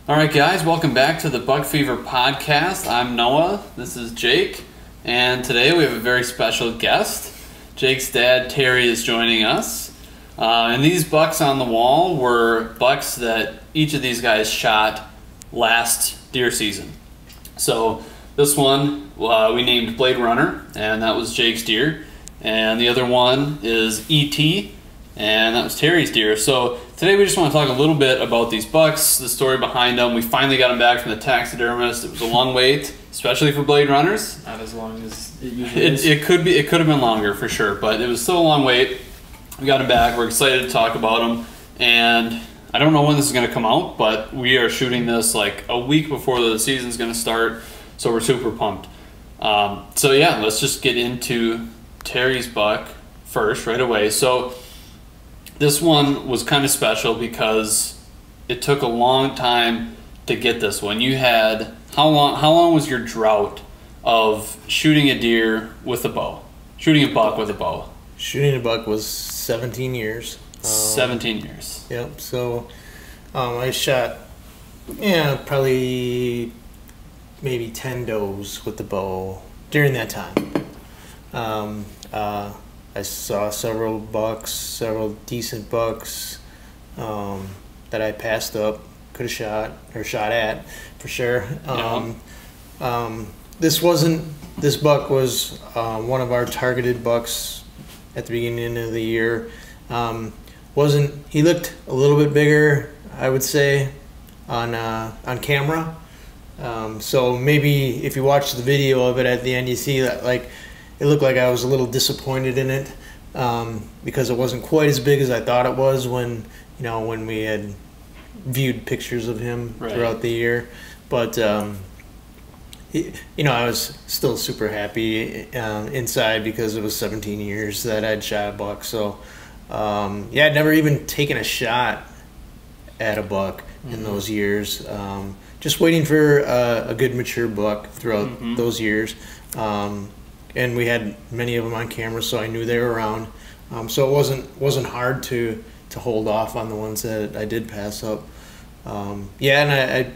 All right, guys, welcome back to the Buck Fever podcast. I'm Noah. This is Jake. And today we have a very special guest. Jake's dad, Terry, is joining us. And these bucks on the wall were bucks that each of these guys shot last deer season. So this one we named Blade Runner, and that was Jake's deer. And the other one is E.T., and that was Terry's deer. So today we just want to talk a little bit about these bucks, the story behind them. We finally got them back from the taxidermist. It was a long wait, especially for Blade Runners. Not as long as it usually is. It could have been longer for sure, but it was still a long wait. We got them back. We're excited to talk about them. And I don't know when this is going to come out, but we are shooting this like a week before the season's going to start, so we're super pumped. So yeah, let's just get into Terry's buck first right away. So this one was kind of special because it took a long time to get this one. You had, how long was your drought of shooting a deer with a bow? Shooting a buck with a bow? Shooting a buck was 17 years. 17 years. Yep, so I shot, probably maybe 10 does with the bow during that time. I saw several bucks, several decent bucks that I passed up, could have shot or shot at for sure. This buck was one of our targeted bucks at the beginning of the year. He looked a little bit bigger, I would say, on camera. So maybe if you watch the video of it at the end, you see that it looked like I was a little disappointed in it because it wasn't quite as big as I thought it was when we had viewed pictures of him throughout the year. But I was still super happy inside because it was 17 years that I'd shot a buck. So I'd never even taken a shot at a buck in those years. Just waiting for a good mature buck throughout those years. And we had many of them on camera, so I knew they were around. So it wasn't hard to hold off on the ones that I did pass up. It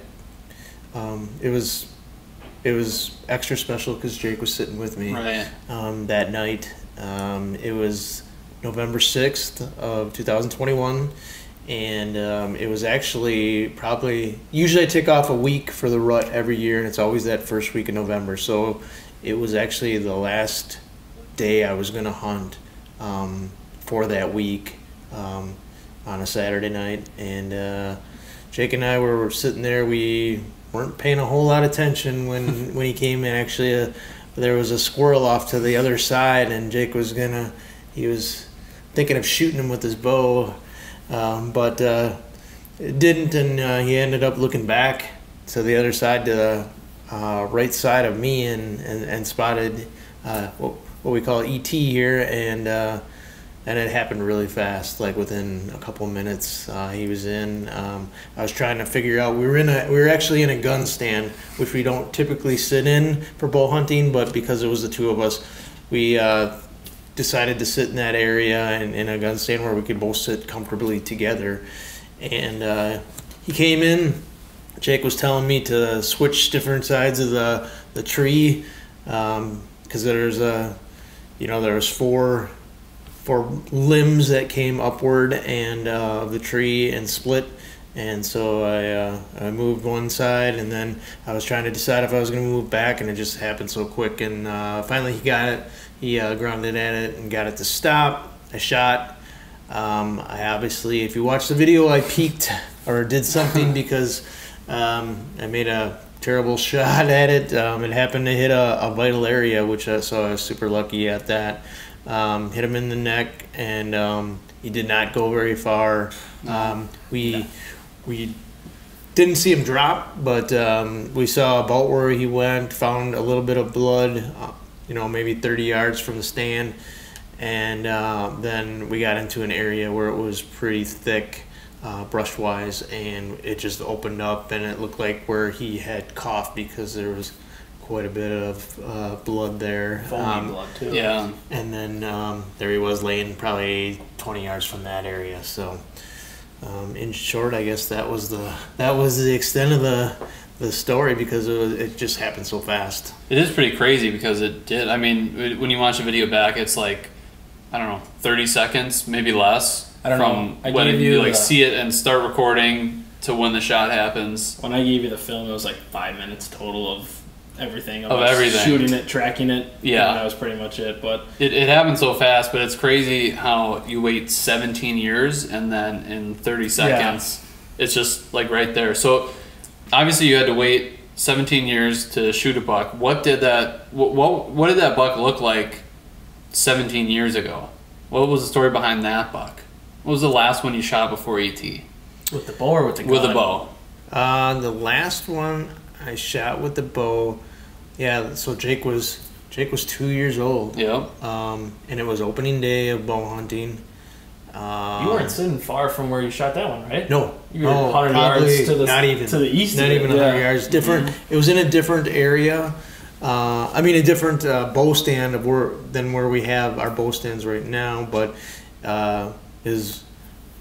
was extra special because Jake was sitting with me that night. It was November 6th of 2021, and it was actually usually I take off a week for the rut every year, and it's always that first week of November. So it was actually the last day I was going to hunt for that week on a Saturday night. And Jake and I were sitting there. We weren't paying a whole lot of attention when he came in. Actually, there was a squirrel off to the other side, and Jake was thinking of shooting him with his bow, but it didn't, and he ended up looking back to the other side, to the right side of me, and spotted what we call ET here, and it happened really fast. Like within a couple minutes, he was in. I was trying to figure out. We were actually in a gun stand, which we don't typically sit in for bow hunting, but because it was the two of us, we decided to sit in that area in a gun stand where we could both sit comfortably together. And he came in. Jake was telling me to switch different sides of the tree because there was four limbs that came upward and the tree and split, and so I moved one side, and then I was trying to decide if I was going to move back, and it just happened so quick, and finally he got it. He grounded at it and got it to stop. I shot. I obviously, if you watch the video, I peeked or did something because I made a terrible shot at it. It happened to hit a vital area, so I was super lucky at that. Hit him in the neck, and he did not go very far. We didn't see him drop, but we saw about where he went, found a little bit of blood, maybe 30 yards from the stand, and then we got into an area where it was pretty thick brush-wise, and it just opened up, and it looked like where he had coughed because there was quite a bit of blood there. Foamy blood, too. Yeah. And then there he was laying probably 20 yards from that area. So in short, I guess that was the extent of the story, because it just happened so fast. It is pretty crazy because it did. I mean, when you watch the video back, it's like, I don't know, 30 seconds, maybe less. I don't know. From when you like see it and start recording to when the shot happens. When I gave you the film, it was like 5 minutes total of everything. Of everything. Shooting it, tracking it. Yeah. And that was pretty much it. But it happened so fast, but it's crazy how you wait 17 years and then in 30 seconds, it's just like right there. So obviously you had to wait 17 years to shoot a buck. What did that buck look like 17 years ago? What was the story behind that buck? What was the last one you shot before ET? With the bow or with the gun? With the bow. The last one I shot with the bow, yeah. So Jake was 2 years old. Yep. And it was opening day of bow hunting. You weren't sitting far from where you shot that one, right? No. You were 100 yards to the east. Not even 100 yards. Different. Mm-hmm. It was in a different area. A different bow stand than where we have our bow stands right now, but is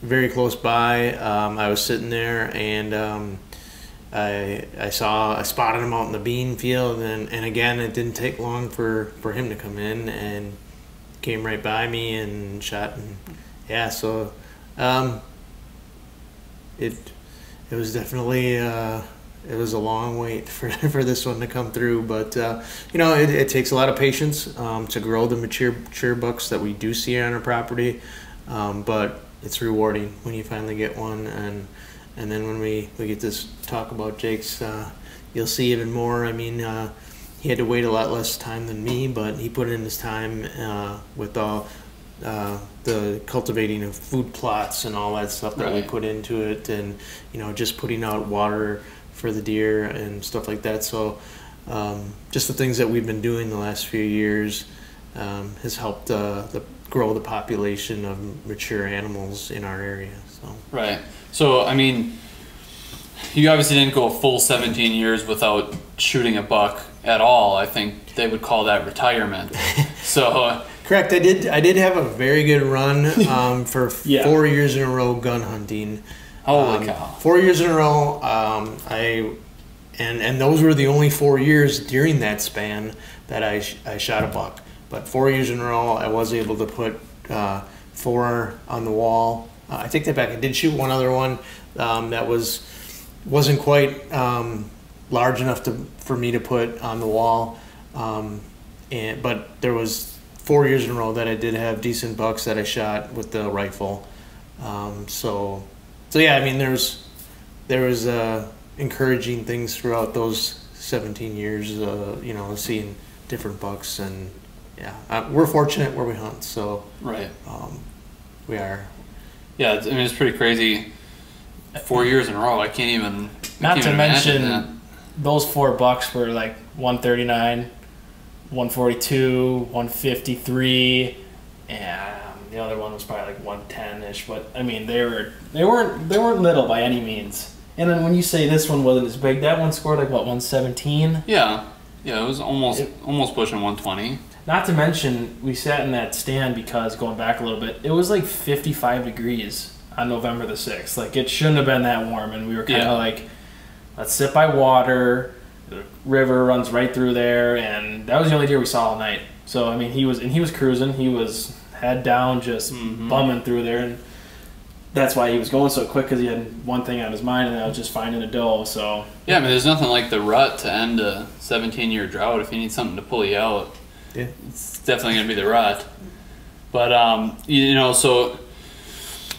very close by. I was sitting there and I spotted him out in the bean field, and again, it didn't take long for him to come in and came right by me and shot. And yeah, so it was definitely it was a long wait for this one to come through, but it takes a lot of patience to grow the mature bucks that we do see on our property, but it's rewarding when you finally get one, and then when we get to talk about Jake's, you'll see even more. I mean, he had to wait a lot less time than me, but he put in his time with all the cultivating of food plots and all that stuff that we put into it, and just putting out water for the deer and stuff like that. So just the things that we've been doing the last few years has helped grow the population of mature animals in our area. So right. So I mean, you obviously didn't go a full 17 years without shooting a buck at all. I think they would call that retirement. So correct. I did have a very good run for 4 years in a row gun hunting. Holy cow. 4 years in a row. And those were the only 4 years during that span that I shot a buck. But 4 years in a row, I was able to put 4 on the wall. I take that back. I did shoot one other one that wasn't quite large enough for me to put on the wall. But there was 4 years in a row that I did have decent bucks that I shot with the rifle. So yeah, I mean, there was encouraging things throughout those 17 years. Seeing different bucks, and yeah, we're fortunate where we hunt. So right, we are. Yeah, I mean, it's pretty crazy. 4 years in a row, I can't even. Not to mention, those 4 bucks were like 139, 142, 153, and the other one was probably like 110-ish. But I mean, they weren't little by any means. And then when you say this one wasn't as big, that one scored like what, 117? Yeah, it was almost pushing 120. Not to mention, we sat in that stand because, going back a little bit, it was like 55 degrees on November the 6th. Like, it shouldn't have been that warm, and we were kind of like, let's sit by water. The river runs right through there, and that was the only deer we saw all night. So, I mean, he was cruising. He was head down, just bumming through there, and that's why he was going so quick, because he had one thing on his mind, and that was just finding a doe. So yeah, I mean, there's nothing like the rut to end a 17-year drought. If you need something to pull you out, it's definitely going to be the rut. But so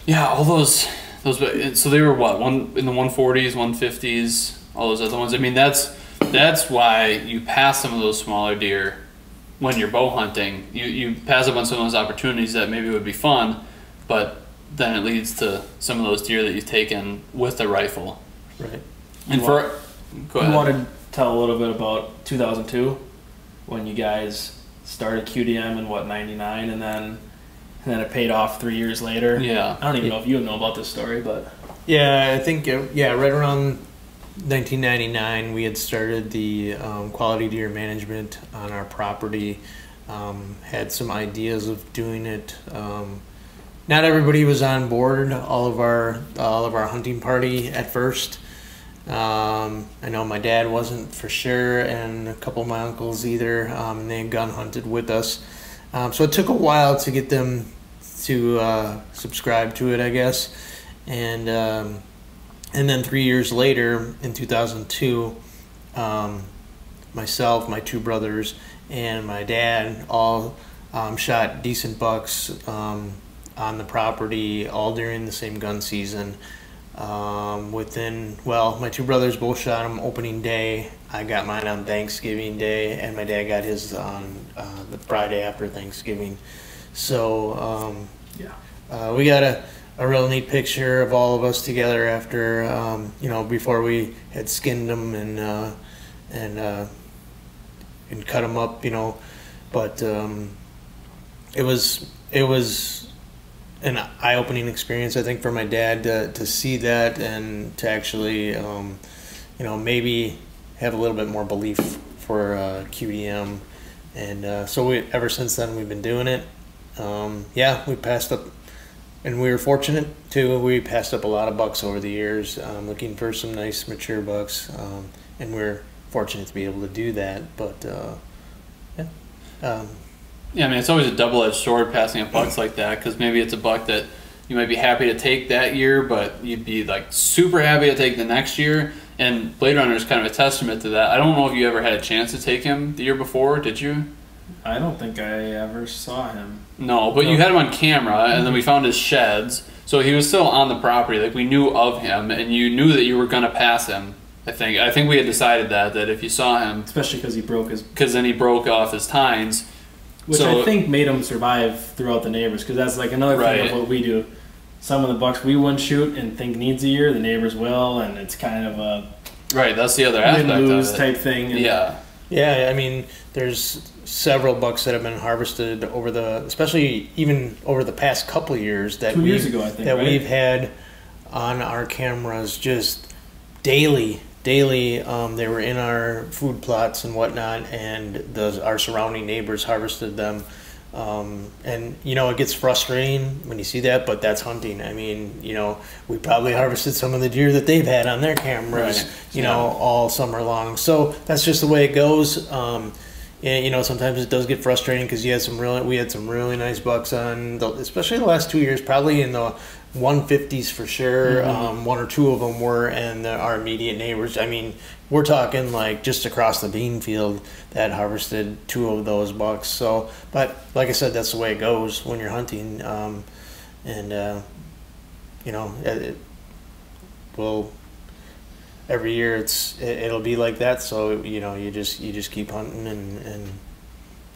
yeah, all those so they were what, in the 140s, 150s, all those other ones. I mean, that's why you pass some of those smaller deer when you're bow hunting. You pass up on some of those opportunities that maybe would be fun, but then it leads to some of those deer that you've taken with the rifle. Right. And go ahead. You want to tell a little bit about 2002, when you guys started QDM in 99, and then it paid off 3 years later. Yeah. I don't even know if you know about this story, but yeah, I think right around 1999 we had started the quality deer management on our property. Had some ideas of doing it not everybody was on board. All of our hunting party at first. I know my dad wasn't for sure, and a couple of my uncles either. They had gun hunted with us, so it took a while to get them to subscribe to it, I guess. And then 3 years later, in 2002, myself, my two brothers, and my dad all shot decent bucks on the property, all during the same gun season. My two brothers both shot them opening day. I got mine on Thanksgiving Day, and my dad got his on the Friday after Thanksgiving. So we got a real neat picture of all of us together after before we had skinned them and cut them up, but it was an eye-opening experience, I think, for my dad to see that and to actually maybe have a little bit more belief for QDM. And so ever since then we've been doing it. We passed up, and we were fortunate too. We passed up a lot of bucks over the years, looking for some nice mature bucks, and we're fortunate to be able to do that. But I mean, it's always a double-edged sword passing up bucks like that, because maybe it's a buck that you might be happy to take that year, but you'd be like super happy to take the next year. And Blade Runner is kind of a testament to that. I don't know if you ever had a chance to take him the year before, did you? I don't think I ever saw him. No, but you had him on camera, and then we found his sheds. So he was still on the property. Like, we knew of him, and you knew that you were going to pass him. I think we had decided that if you saw him, especially because he broke his, because then he broke off his tines, which I think made him survive throughout the neighbors. Because that's like another thing of what we do. Some of the bucks we wouldn't shoot and think needs a year, the neighbors will, and it's kind of a that's the other aspect win-lose of it. type thing. And I mean, there's several bucks that have been harvested especially even over the past couple of years that 2 years ago, I think, we've had on our cameras just daily. They were in our food plots and whatnot, and our surrounding neighbors harvested them. And it gets frustrating when you see that, but that's hunting. I mean, we probably harvested some of the deer that they've had on their cameras, all summer long. So that's just the way it goes. And sometimes it does get frustrating because we had some really nice bucks on, especially the last 2 years, probably in the 150s for sure. Mm-hmm. One or two of them were, and our immediate neighbors. I mean, we're talking like just across the bean field that harvested two of those bucks. So, but like I said, that's the way it goes when you're hunting. Every year it'll be like that. So you just keep hunting and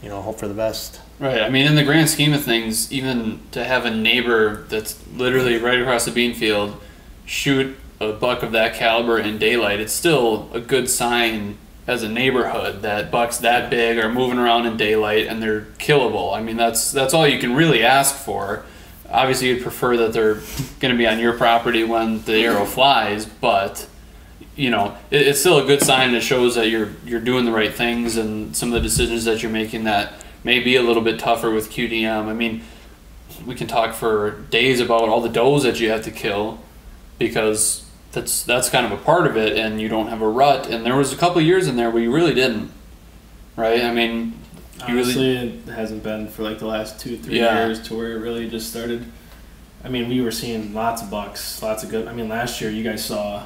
hope for the best. Right. I mean, in the grand scheme of things, even to have a neighbor that's literally right across the bean field shoot a buck of that caliber in daylight, it's still a good sign as a neighborhood that bucks that big are moving around in daylight and they're killable. I mean, that's all you can really ask for. Obviously, you'd prefer that they're going to be on your property when the arrow flies, but it's still a good sign that shows that you're doing the right things, and some of the decisions that you're making that may be a little bit tougher with QDM. I mean, we can talk for days about all the does that you have to kill, because that's kind of a part of it, and you don't have a rut. And there was a couple of years in there where you really didn't, right? I mean, honestly, it hasn't been for like the last 2-3 years to where it really just started. I mean, we were seeing lots of bucks, lots of good. I mean, last year you guys saw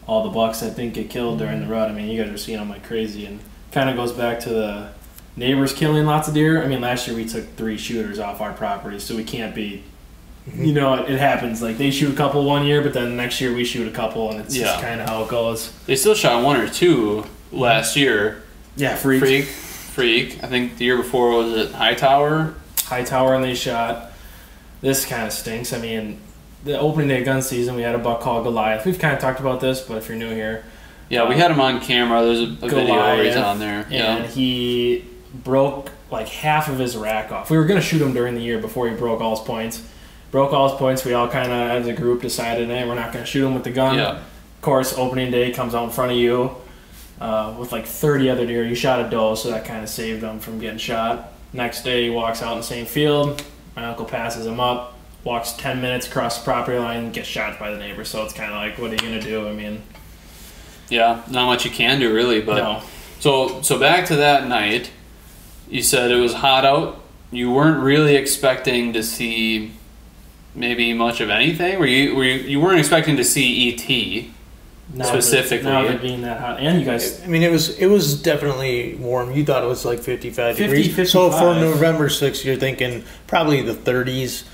all the bucks I think get killed during the rut. I mean, you guys are seeing them like crazy, and kind of goes back to the neighbors killing lots of deer. I mean, last year we took 3 shooters off our property, so we can't be, it happens. Like, they shoot a couple one year, but then next year we shoot a couple, and it's just kind of how it goes. They still shot 1 or 2 last year. Yeah, Freak. I think the year before was it Hightower, and they shot. This kind of stinks. I mean, the opening day gun season, we had a buck called Goliath. We've kind of talked about this, but if you're new here. Yeah, we had him on camera. There's a video where he's on there. And he broke like half of his rack off. We were going to shoot him during the year before he broke all his points. We all kind of, as a group, decided, hey, we're not going to shoot him with the gun. Yeah. Of course, opening day comes out in front of you with like 30 other deer. You shot a doe, so that kind of saved him from getting shot. Next day, he walks out in the same field. My uncle passes him up. walks 10 minutes across the property line and gets shot by the neighbor. So it's kind of like, what are you going to do? I mean... Yeah, not much you can do, really. But no. So back to that night, you said it was hot out. You weren't really expecting to see maybe much of anything? You weren't expecting to see E.T. specifically? Now it being that hot. And you guys... I mean, it was definitely warm. You thought it was like 55 degrees. 55. So for November 6th, you're thinking probably the 30s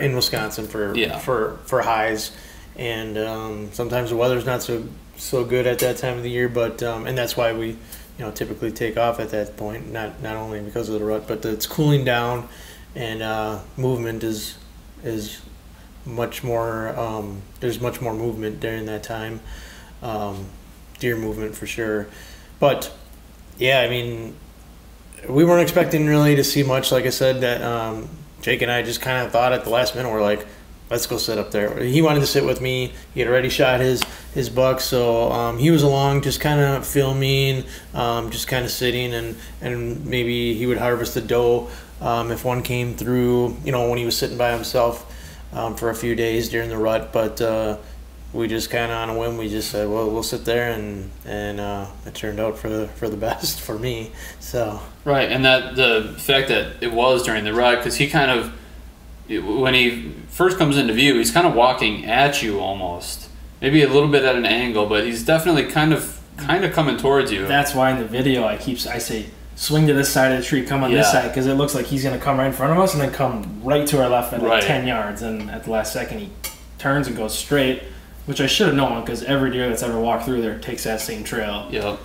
in Wisconsin for highs. And sometimes the weather's not so good at that time of the year, but and that's why we typically take off at that point, not only because of the rut, but it's cooling down, and movement is much more, there's much more movement during that time, deer movement for sure. But yeah, I mean, we weren't expecting really to see much. Like I said, that Jake and I just kind of thought at the last minute, we're like, let's go sit up there. He wanted to sit with me. He had already shot his buck, so he was along just kind of filming, just kind of sitting, and maybe he would harvest the doe if one came through, when he was sitting by himself for a few days during the rut. But we just kind of on a whim, we just said, well, we'll sit there, and it turned out for the best for me. So right, and that the fact that it was during the rut, because he kind of, when he first comes into view, he's kind of walking at you almost, maybe a little bit at an angle, but he's definitely kind of coming towards you. That's why in the video I say swing to this side of the tree, come on this side, because it looks like he's going to come right in front of us and then come right to our left at like 10 yards, and at the last second he turns and goes straight, which I should have known because every deer that's ever walked through there takes that same trail. Yep.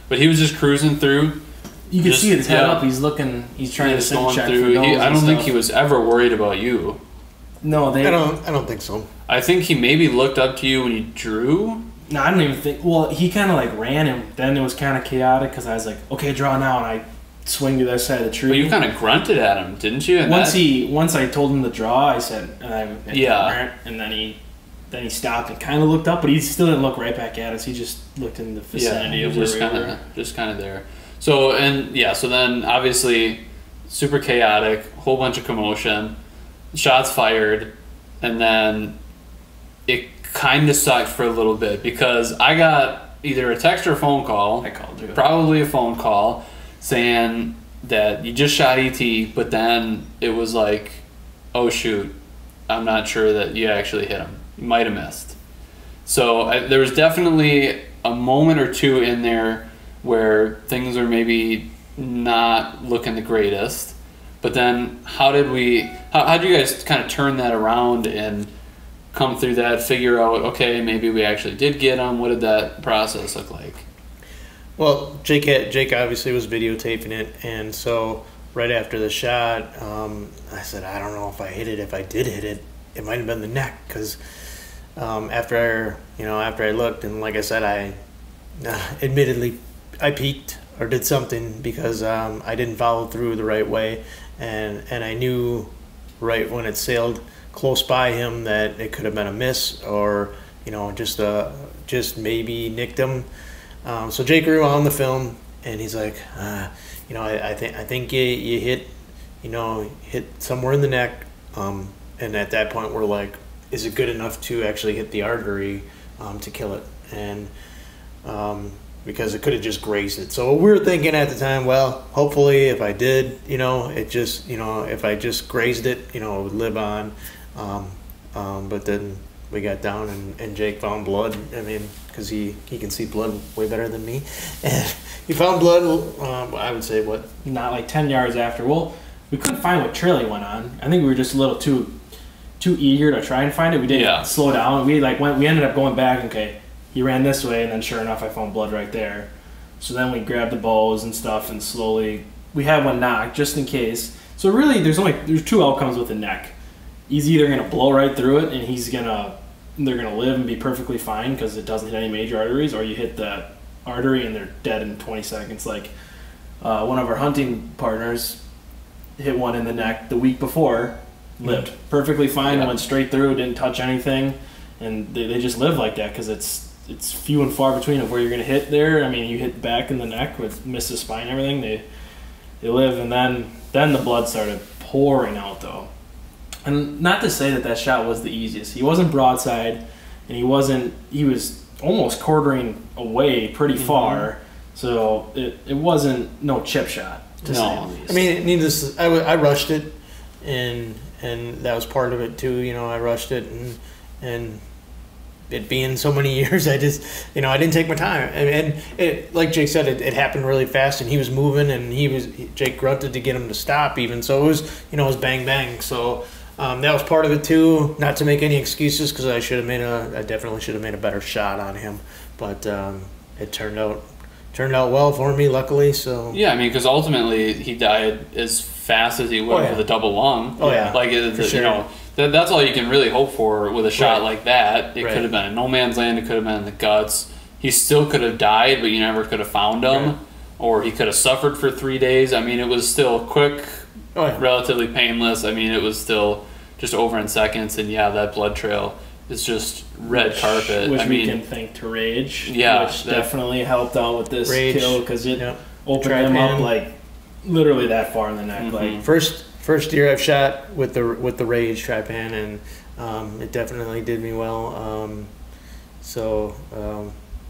But he was just cruising through. You can see his head up. He's looking. He's trying to sense check for does. I don't think he was ever worried about you. No, I don't think so. I think he maybe looked up to you when you drew. No, I don't even think. Well, he kind of like ran, and then it was kind of chaotic because I was like, "Okay, draw now," and I swing to the other side of the tree. But you kind of grunted at him, didn't you? And once I told him to draw, I said, and then he stopped and kind of looked up, but he still didn't look right back at us. He just looked in the vicinity of where we were. Just kind of there. So then obviously super chaotic, whole bunch of commotion, shots fired, and then it kind of sucked for a little bit because I got either a text or a phone call. I called you. Probably a phone call saying that you just shot ET, but then it was like, oh shoot, I'm not sure that you actually hit him. You might have missed. So there was definitely a moment or two in there where things are maybe not looking the greatest, but then how did you guys kind of turn that around and come through that, figure out, okay, maybe we actually did get them? What did that process look like? Well, Jake obviously was videotaping it, and so right after the shot, I said, I don't know if I hit it. If I did hit it, it might have been the neck, because after I looked, and like I said, I admittedly I peeked or did something because I didn't follow through the right way, and I knew right when it sailed close by him that it could have been a miss or just maybe nicked him. So Jake rewound the film and he's like, I think you hit somewhere in the neck, and at that point we're like, is it good enough to actually hit the artery to kill it? And because it could have just grazed it. So we were thinking at the time, well, hopefully if I did, if I just grazed it, it would live on. But then we got down and Jake found blood. I mean, because he can see blood way better than me. And he found blood, I would say, not like 10 yards after. Well, we couldn't find what trail he went on. I think we were just a little too eager to try and find it. We didn't slow down. We ended up going back, okay, he ran this way, and then sure enough, I found blood right there. So then we grabbed the bows and stuff, and slowly we had one knocked just in case. So really, there's two outcomes with the neck. He's either gonna blow right through it, and they're gonna live and be perfectly fine because it doesn't hit any major arteries, or you hit that artery and they're dead in 20 seconds. Like one of our hunting partners hit one in the neck the week before, lived perfectly fine, went straight through, didn't touch anything, and they just live like that because it's few and far between of where you're going to hit there. I mean, you hit the back and the neck with miss the spine and everything, they live. And then the blood started pouring out though. And not to say that shot was the easiest. He wasn't broadside, and he was almost quartering away pretty far. So it wasn't no chip shot, to say the least. I mean, I rushed it, and that was part of it too. You know, I rushed it, and it being so many years, I just, you know, I didn't take my time. And it, like Jake said, it happened really fast, and he was moving, and Jake grunted to get him to stop even. So it was, you know, it was bang, bang. So that was part of it too. Not to make any excuses, because I definitely should have made a better shot on him. But it turned out well for me, luckily. So yeah, I mean, because ultimately he died as fast as he would with a double lung. Oh yeah, like for sure. You know, that's all you can really hope for with a shot like that. It could have been in no man's land. It could have been in the guts. He still could have died, but you never could have found him. Or he could have suffered for 3 days. I mean, it was still quick, relatively painless. I mean, it was still just over in seconds. And yeah, that blood trail is just red carpet. Which we can thank to Rage. Yeah, which definitely helped out with this Rage, kill, because it opened him up like literally that far in the neck. Like First deer I've shot with the Rage Trypan, and it definitely did me well. So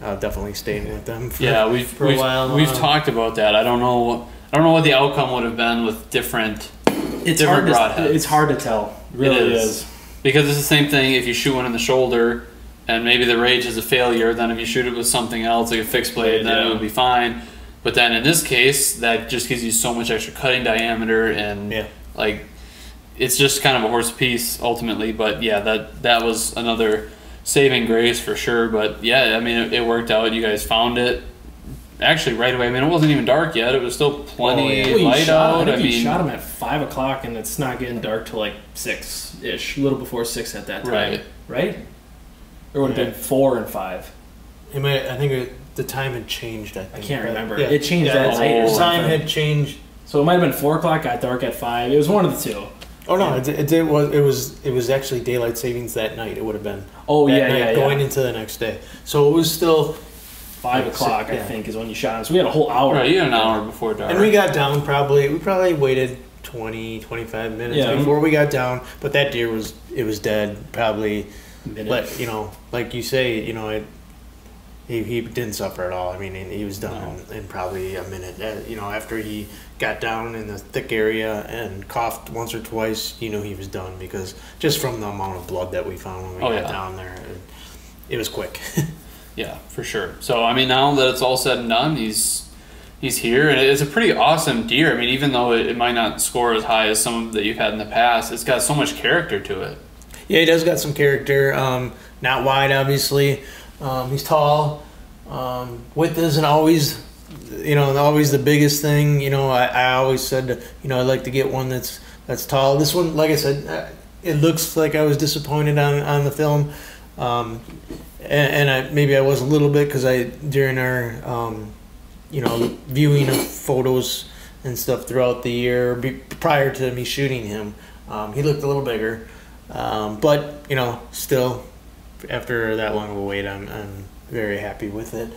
I'll definitely stay with them for a while. We've talked about that. I don't know what the outcome would have been with different broadheads. It's hard to tell. It really is. Because it's the same thing if you shoot one in the shoulder and maybe the Rage is a failure, then if you shoot it with something else, like a fixed blade, then it would be fine. But then in this case, that just gives you so much extra cutting diameter, and like it's just kind of a horse piece ultimately. But yeah, that was another saving grace for sure. But yeah, I mean, it worked out. You guys found it actually right away. I mean, it wasn't even dark yet. It was still plenty light out. I mean, you shot him at 5 o'clock, and it's not getting dark till like 6-ish, a little before 6 at that time. Right? Or would have been 4 and 5. I think the time had changed. I can't remember. It changed that night. The time had changed. So it might have been 4 o'clock. Got dark at 5. It was one of the two. Oh no! It was actually daylight savings that night. It would have been. Going into the next day. So it was still 5 o'clock. I think is when you shot him. So we had a whole hour. Right, you had an hour before dark. And we got down we probably waited 20-25 minutes before we got down. But that deer was dead probably. But you know, like you say, you know, he didn't suffer at all. I mean, he was done in probably a minute. You know, after he got down in the thick area and coughed once or twice, you knew he was done, because just from the amount of blood that we found when we got down there, it was quick. Yeah, for sure. So I mean, now that it's all said and done, he's here, and it's a pretty awesome deer. I mean, even though it might not score as high as some that you've had in the past, it's got so much character to it. Yeah, he does got some character. Not wide, obviously. He's tall. Width isn't always, the biggest thing. You know, I always said, I'd like to get one that's tall. This one, like I said, it looks like I was disappointed on the film, and maybe I was a little bit, because during our viewing of photos and stuff throughout the year prior to me shooting him, he looked a little bigger. But still, after that long of a wait, I'm very happy with it.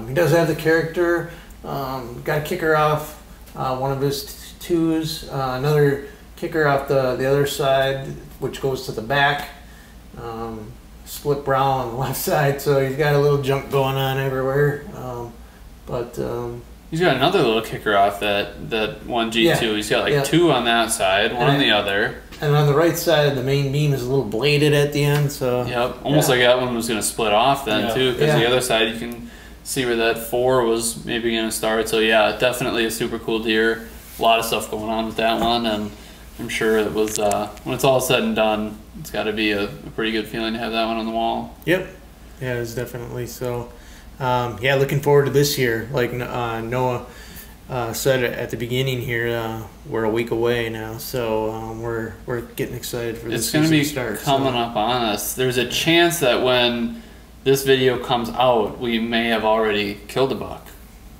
He does have the character. Got a kicker off one of his twos, another kicker off the other side, which goes to the back. Split brow on the left side, so he's got a little junk going on everywhere. He's got another little kicker off that one G2. Yeah, he's got two on that side, one on the other. And on the right side, the main beam is a little bladed at the end. So almost like that one was going to split off then too, because the other side you can see where that 4 was maybe going to start. So yeah, definitely a super cool deer. A lot of stuff going on with that one, and I'm sure it was when it's all said and done, it's got to be a pretty good feeling to have that one on the wall. Yep. Yeah, it's definitely so. Looking forward to this year. Like Noah said at the beginning here, we're a week away now, so we're getting excited for this season to start. It's going to be coming up on us. There's a chance that when this video comes out, we may have already killed a buck.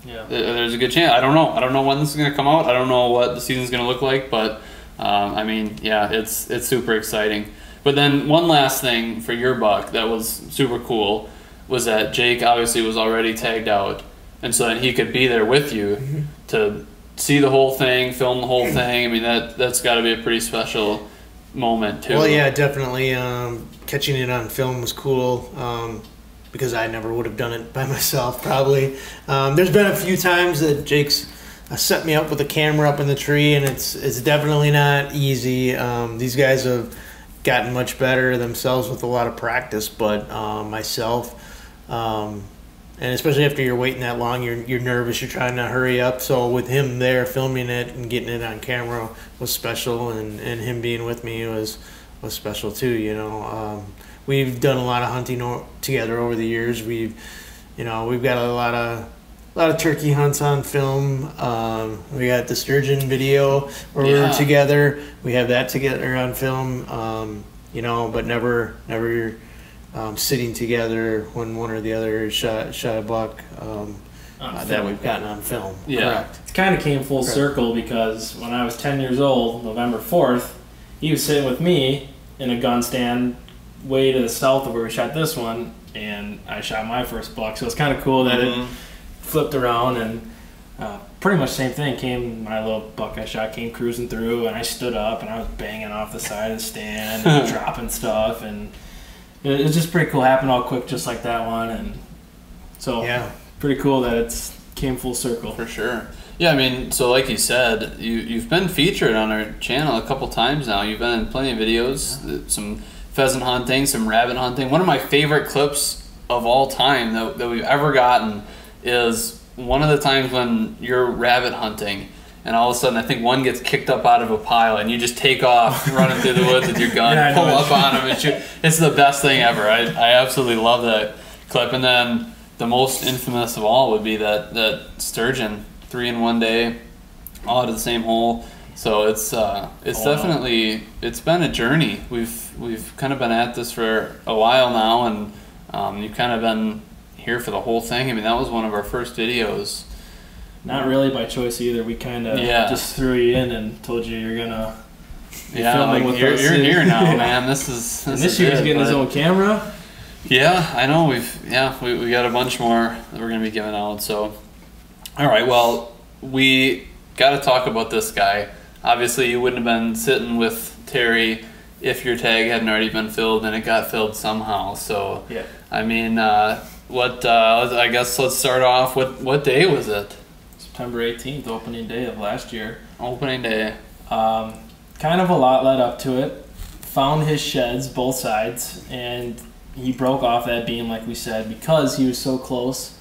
Yeah, there's a good chance. I don't know when this is going to come out. I don't know what the season's going to look like, but it's super exciting. But then one last thing for your buck that was super cool was that Jake obviously was already tagged out, and so then he could be there with you to see the whole thing, film the whole thing. I mean, that's got to be a pretty special moment too. Well, yeah, definitely. Catching it on film was cool because I never would have done it by myself, probably. There's been a few times that Jake's set me up with a camera up in the tree, and it's definitely not easy. These guys have gotten much better themselves with a lot of practice, but myself, and especially after you're waiting that long, you're nervous, you're trying to hurry up. So with him there filming it and getting it on camera was special, and him being with me was special too. You know, we've done a lot of hunting together over the years. We've got a lot of turkey hunts on film. We got the sturgeon video where we were together. We have that together on film. But never sitting together when one or the other shot a buck that we've gotten on film. Yeah. Correct. It kind of came full circle because when I was 10 years old, November 4th, he was sitting with me in a gun stand way to the south of where we shot this one, and I shot my first buck. So it's kind of cool that it flipped around, and pretty much same thing. My little buck I shot came cruising through, and I stood up and I was banging off the side of the stand and dropping stuff, and it was just pretty cool. Happened all quick, just like that one, and so pretty cool that it came full circle. For sure. Yeah, I mean, so like you said, you've been featured on our channel a couple times now. You've been in plenty of videos, some pheasant hunting, some rabbit hunting. One of my favorite clips of all time that we've ever gotten is one of the times when you're rabbit hunting, and all of a sudden I think one gets kicked up out of a pile, and you just take off running through the woods with your gun, pull up on him and shoot. It's the best thing ever. I absolutely love that clip. And then the most infamous of all would be that sturgeon, 3 in one day, all out of the same hole. So it's definitely it's been a journey. We've kind of been at this for a while now, and you've kind of been here for the whole thing. I mean, that was one of our first videos. Not really by choice either. We kind of just threw you in and told you you're gonna be filming with us. You're here now, man. This year he's getting his own camera. Yeah, I know. We got a bunch more that we're gonna be giving out. So, all right. Well, we got to talk about this guy. Obviously, you wouldn't have been sitting with Terry if your tag hadn't already been filled, and it got filled somehow. So, I mean, I guess let's start off. What day was it? September 18th, opening day of last year. Opening day. Kind of a lot led up to it. Found his sheds, both sides, and he broke off that beam, like we said, because he was so close.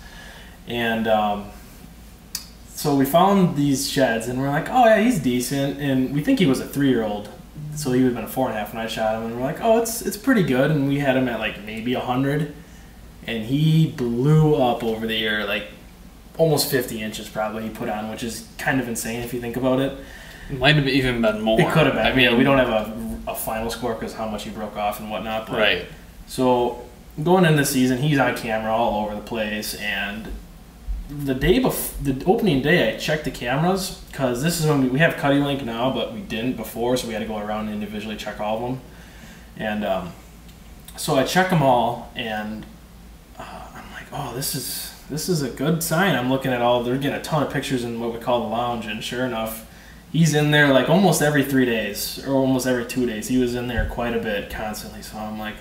And so we found these sheds, and we're like, oh yeah, he's decent. And we think he was a 3-year-old, so he would have been a 4.5 when I shot him. And we're like, oh, it's pretty good. And we had him at like maybe 100, and he blew up over the ear, like almost 50 inches probably he put on, which is kind of insane if you think about it. It might have even been more. It could have been. I mean, we don't have a final score because how much he broke off and whatnot. But, right. So going into the season, he's on camera all over the place, and the opening day, I checked the cameras because this is when we have Cuddy Link now, but we didn't before, so we had to go around and individually check all of them. And so I check them all, and I'm like, oh, this is a good sign. I'm looking at they're getting a ton of pictures in what we call the lounge, and sure enough, he's in there like almost every 3 days or almost every 2 days. He was in there quite a bit constantly. So I'm like,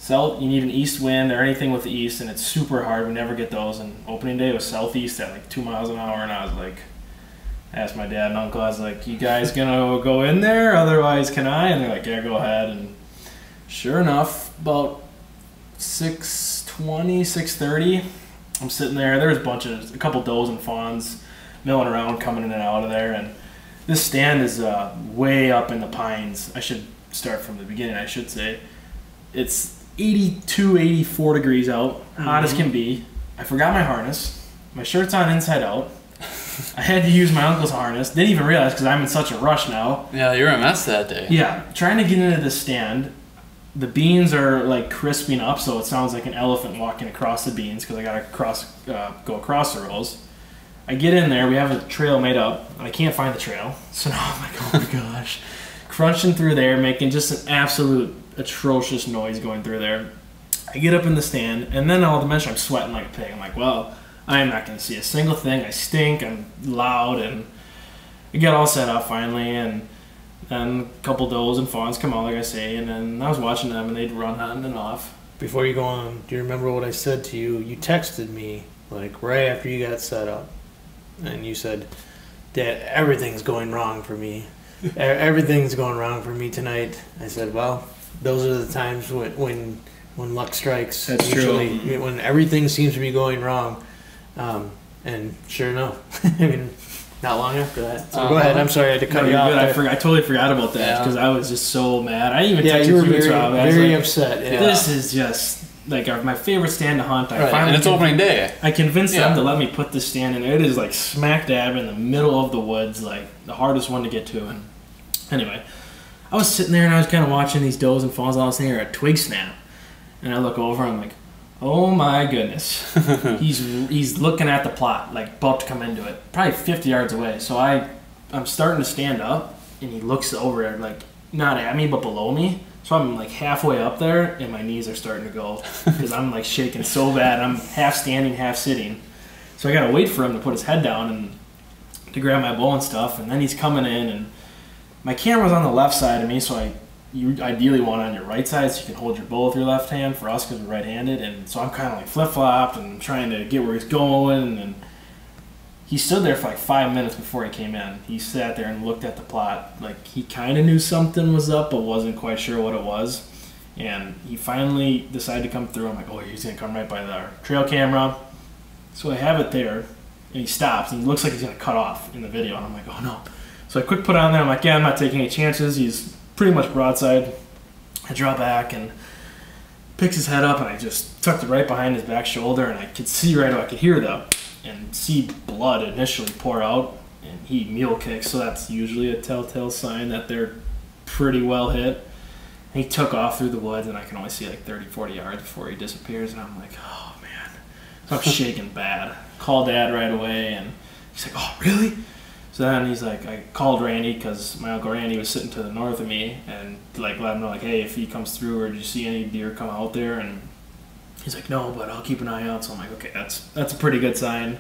you need an east wind or anything with the east, and it's super hard. We never get those. And opening day was southeast at like 2 miles an hour, and I was like, I asked my dad and uncle, I was like, you guys gonna go in there? Otherwise, can I? And they're like, yeah, go ahead. And sure enough, about 6:20, 6:30, I'm sitting there. There's a couple does and fawns milling around, coming in and out of there, and this stand is way up in the pines. I should start from the beginning, I should say. It's 82, 84 degrees out, hot as can be. I forgot my harness. My shirt's on inside out. I had to use my uncle's harness. Didn't even realize because I'm in such a rush now. Yeah, you're a mess that day. Yeah, trying to get into the stand. The beans are like crisping up, so it sounds like an elephant walking across the beans because I got to go across the rows. I get in there, we have a trail made up, and I can't find the trail. So now I'm like, oh my gosh. Crunching through there, making just an absolute atrocious noise going through there. I get up in the stand, and then all the mention I'm sweating like a pig. I'm like, well, I am not going to see a single thing. I stink, I'm loud, and we got all set up finally, and And a couple does and fawns come out, like I say, and then I was watching them, and they'd run on and off. Before you go on, do you remember what I said to you? You texted me, like, right after you got set up. And you said, Dad, everything's going wrong for me. Everything's going wrong for me tonight. I said, well, those are the times when luck strikes. That's usually, true. when everything seems to be going wrong. And sure enough, I mean, not long after that. So go ahead. I'm sorry I had to cut you off. I totally forgot about that because I was just so mad. I even texted you were very upset. Yeah. This is just like my favorite stand to hunt. And it's opening day. I convinced them to let me put this stand in. It is like smack dab in the middle of the woods, like the hardest one to get to. And anyway, I was sitting there and I was kind of watching these does and fawns. All of a sudden, I hear a twig snap, and I look over. And I'm like, oh my goodness. He's looking at the plot, like about to come into it, probably 50 yards away. So I'm starting to stand up, and he looks over there, like not at me but below me. So I'm like halfway up there, and my knees are starting to go because I'm like shaking so bad. I'm half standing, half sitting. So I gotta wait for him to put his head down and to grab my bow and stuff. And then he's coming in, and my camera's on the left side of me, so you ideally want it on your right side so you can hold your bow with your left hand. For us, because we're right-handed, and so I'm kind of like flip-flopped and trying to get where he's going. And he stood there for like 5 minutes before he came in. He sat there and looked at the plot. Like, he kind of knew something was up, but wasn't quite sure what it was. And he finally decided to come through. I'm like, oh, he's going to come right by the trail camera. So I have it there, and he stops, and he looks like he's going to cut off in the video. And I'm like, oh, no. So I quick put it on there. I'm like, yeah, I'm not taking any chances. He's pretty much broadside. I draw back, and picks his head up, and I just tucked it right behind his back shoulder, and I could see right away. I could hear and see blood initially pour out, and he mule kicks, so that's usually a telltale sign that they're pretty well hit. And he took off through the woods, and I can only see like 30, 40 yards before he disappears, and I'm like, oh man. So I'm shaking bad. Called Dad right away, and he's like, oh really? So then he's like, I called Randy because my Uncle Randy was sitting to the north of me, and like let him know, like, hey, if he comes through, or did you see any deer come out there? And he's like, no, but I'll keep an eye out. So I'm like, okay, that's a pretty good sign.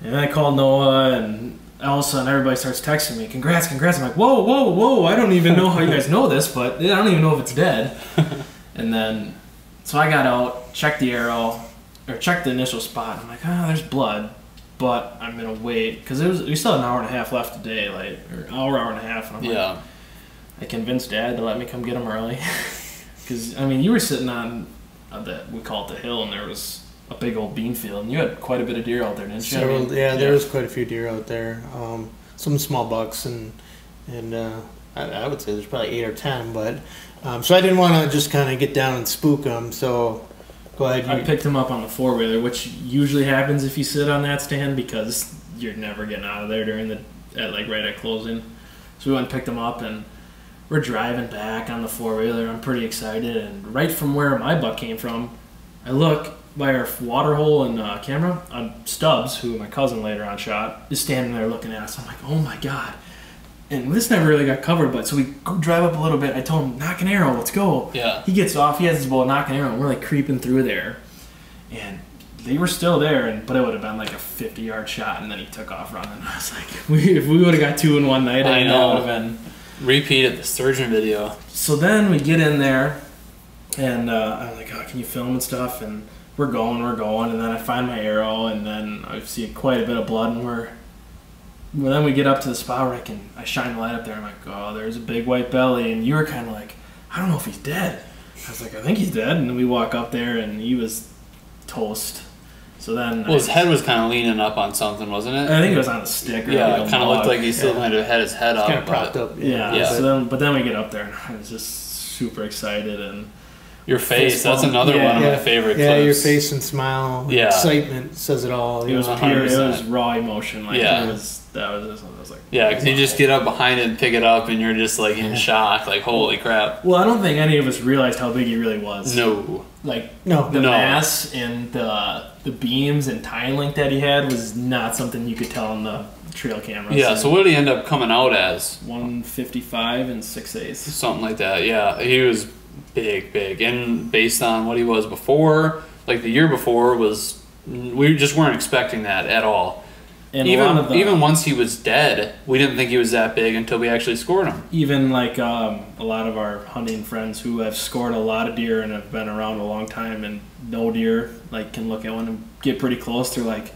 And then I called Noah, and all of a sudden everybody starts texting me, congrats. I'm like, whoa, I don't even know how you guys know this, but I don't even know if it's dead. And then, so I got out, checked the arrow, or checked the initial spot, and I'm like, there's blood. But I'm going to wait, because we still had an hour and a half left today, like, or hour and a half. And I'm like, I convinced Dad to let me come get him early. Because, I mean, you were sitting on we call it the hill, and there was a big old bean field, and you had quite a bit of deer out there, didn't you? There was quite a few deer out there. Some small bucks, and I would say there's probably 8 or 10, but so I didn't want to just kind of get down and spook them, so go ahead. I picked him up on the four-wheeler, which usually happens if you sit on that stand, because you're never getting out of there right at closing. So we went and picked him up, and we're driving back on the four-wheeler. I'm pretty excited, and right from where my buck came from, I look by our water hole and camera on Stubbs, who my cousin later on shot, is standing there looking at us. I'm like, oh my god. And this never really got covered, but so we go drive up a little bit. I told him, knock an arrow, let's go. Yeah. He gets off, he has his bow, knock an arrow, and we're like creeping through there. And they were still there, but it would have been like a 50-yard shot, and then he took off running. I was like, if we would have got 2 in one night, I know it would have been. Repeated the sturgeon video. So then we get in there, and I'm like, oh, can you film and stuff? And we're going, and then I find my arrow, and then I see quite a bit of blood, and then we get up to the spot where I shine the light up there. I'm like, oh, there's a big white belly, and you were kind of like, I don't know if he's dead. I was like, I think he's dead, and then we walk up there, and he was toast. So then, his head was kind of leaning up on something, wasn't it? I think it was on the stick. Or it kind of looked like he still might have had his head up. Kind of propped up. Yeah. So then we get up there, and I was just super excited, and your face—that's another one of my favorite clips. Yeah, your face and smile, excitement says it all. It was pure. It was raw emotion. Like, I was like, because you just get up behind it and pick it up, and you're just like in shock, like holy crap. Well, I don't think any of us realized how big he really was. No. The mass and the beams and tie link that he had was not something you could tell on the trail camera. Yeah, so what did he end up coming out as? 155 and 6/8. Something like that, yeah. He was big. And based on what he was before, like the year before, we just weren't expecting that at all. And even once he was dead, we didn't think he was that big until we actually scored him. Even like a lot of our hunting friends who have scored a lot of deer and have been around a long time and no deer, like can look at one and get pretty close. They're like,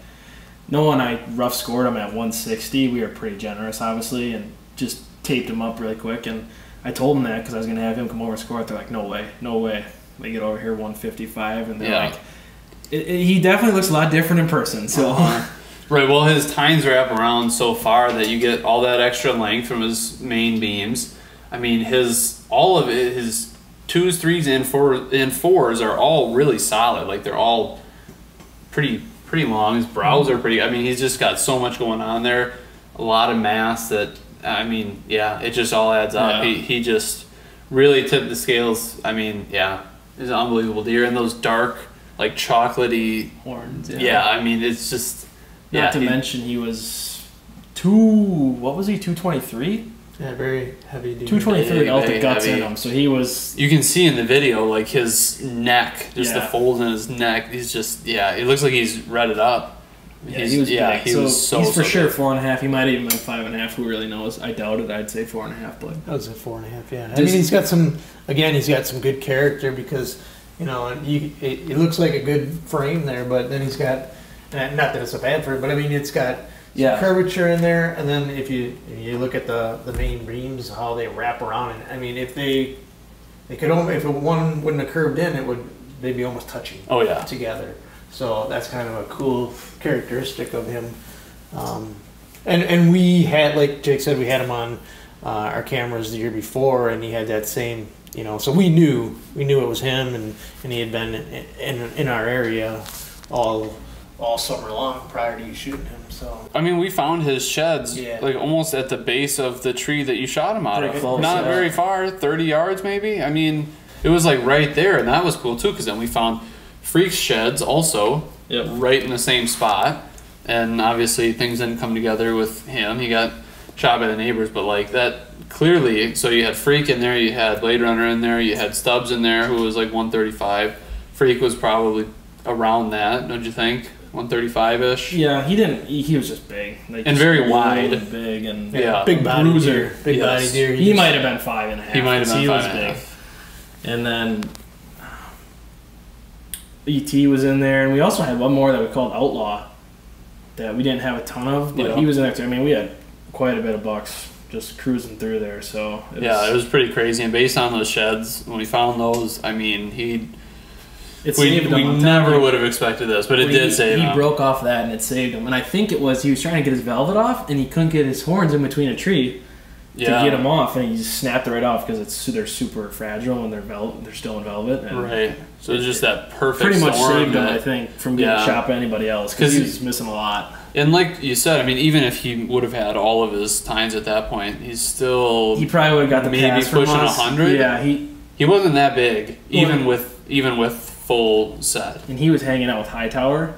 no one. I rough scored him at 160. We were pretty generous, obviously, and just taped him up really quick. And I told him that because I was gonna have him come over and score it. They're like, no way. They get over here 155, and they're like, he definitely looks a lot different in person. So. Right, well, his tines wrap around so far that you get all that extra length from his main beams. I mean, all of his 2s, 3s, and 4s are all really solid. Like, they're all pretty long. His brows are pretty. I mean, he's just got so much going on there. A lot of mass that, I mean, yeah, it just all adds up. Yeah. He just really tipped the scales. I mean, yeah, he's an unbelievable deer. And those dark, like, chocolatey horns. Yeah, I mean, it's just... Not to mention he was 223? Yeah, very heavy dude. 223 without the guts in him. So he was... You can see in the video, like, his neck, just the folds in his neck. He's just, it looks like he's redded up. Yeah, he was big. He's for sure 4.5. He might have even been 5.5. Who really knows? I doubt it. I'd say 4.5. But I would say 4.5. Yeah. I mean, he's got some good character because, you know, it looks like a good frame there, but then he's got... Not that it's a bad frame, but I mean it's got some curvature in there. And then if you look at the main beams, how they wrap around, and I mean if if one wouldn't have curved in, they'd be almost touching. Together. So that's kind of a cool characteristic of him. And we had, like Jake said, we had him on our cameras the year before, and he had that same. You know, so we knew it was him, and he had been in our area all summer long prior to you shooting him. So I mean, we found his sheds like almost at the base of the tree that you shot him out of. Close, not very far, 30 yards maybe. I mean, it was like right there, and that was cool too because then we found Freak's sheds also right in the same spot, and obviously things didn't come together with him. He got shot by the neighbors, but like that clearly. So you had Freak in there, you had Blade Runner in there, you had Stubbs in there who was like 135. Freak was probably around that, don't you think? 135-ish. Yeah, he was just big. Like, and very wide. And big and big body deer. Big body deer. He might have been 5.5. He might have been 5.5. He was big. And then E.T. was in there, and we also had one more that we called Outlaw that we didn't have a ton of, but he was in there too. I mean, we had quite a bit of bucks just cruising through there. So it was pretty crazy. And based on those sheds, when we found those, I mean, we never would have expected this, but it did save him. He broke off that, and it saved him. And I think it was he was trying to get his velvet off, and he couldn't get his horns in between a tree to get them off, and he just snapped it right off because they're super fragile and they're still in velvet. And right. So it's just that perfect. Pretty much saved him, I think, from getting shot by anybody else because he was missing a lot. And like you said, I mean, even if he would have had all of his tines at that point, he probably would have got the maybe pass from pushing us. 100. Yeah, he wasn't that big, even with full set. And he was hanging out with Hightower,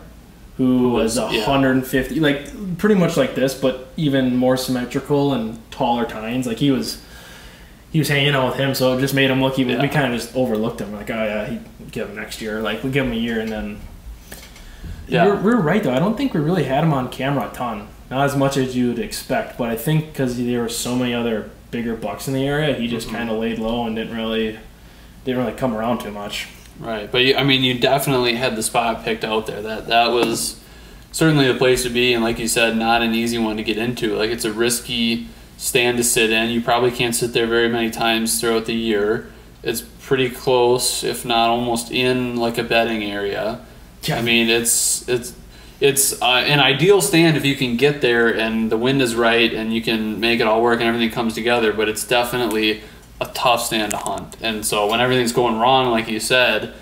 who was 150, like pretty much like this, but even more symmetrical and taller tines. Like he was hanging out with him, so it just made him look even. We kind of just overlooked him, like, oh yeah, he'd give him next year. Like we give him a year, and then we're right though. I don't think we really had him on camera a ton, not as much as you'd expect. But I think because there were so many other bigger bucks in the area, he just kind of laid low and didn't really come around too much. Right, but I mean, you definitely had the spot picked out there. That was certainly the place to be, and like you said, not an easy one to get into. Like it's a risky stand to sit in. You probably can't sit there very many times throughout the year. It's pretty close, if not almost in like a bedding area. Yeah. I mean, it's an ideal stand if you can get there and the wind is right and you can make it all work and everything comes together. But it's definitely a tough stand to hunt, and so when everything's going wrong, like you said,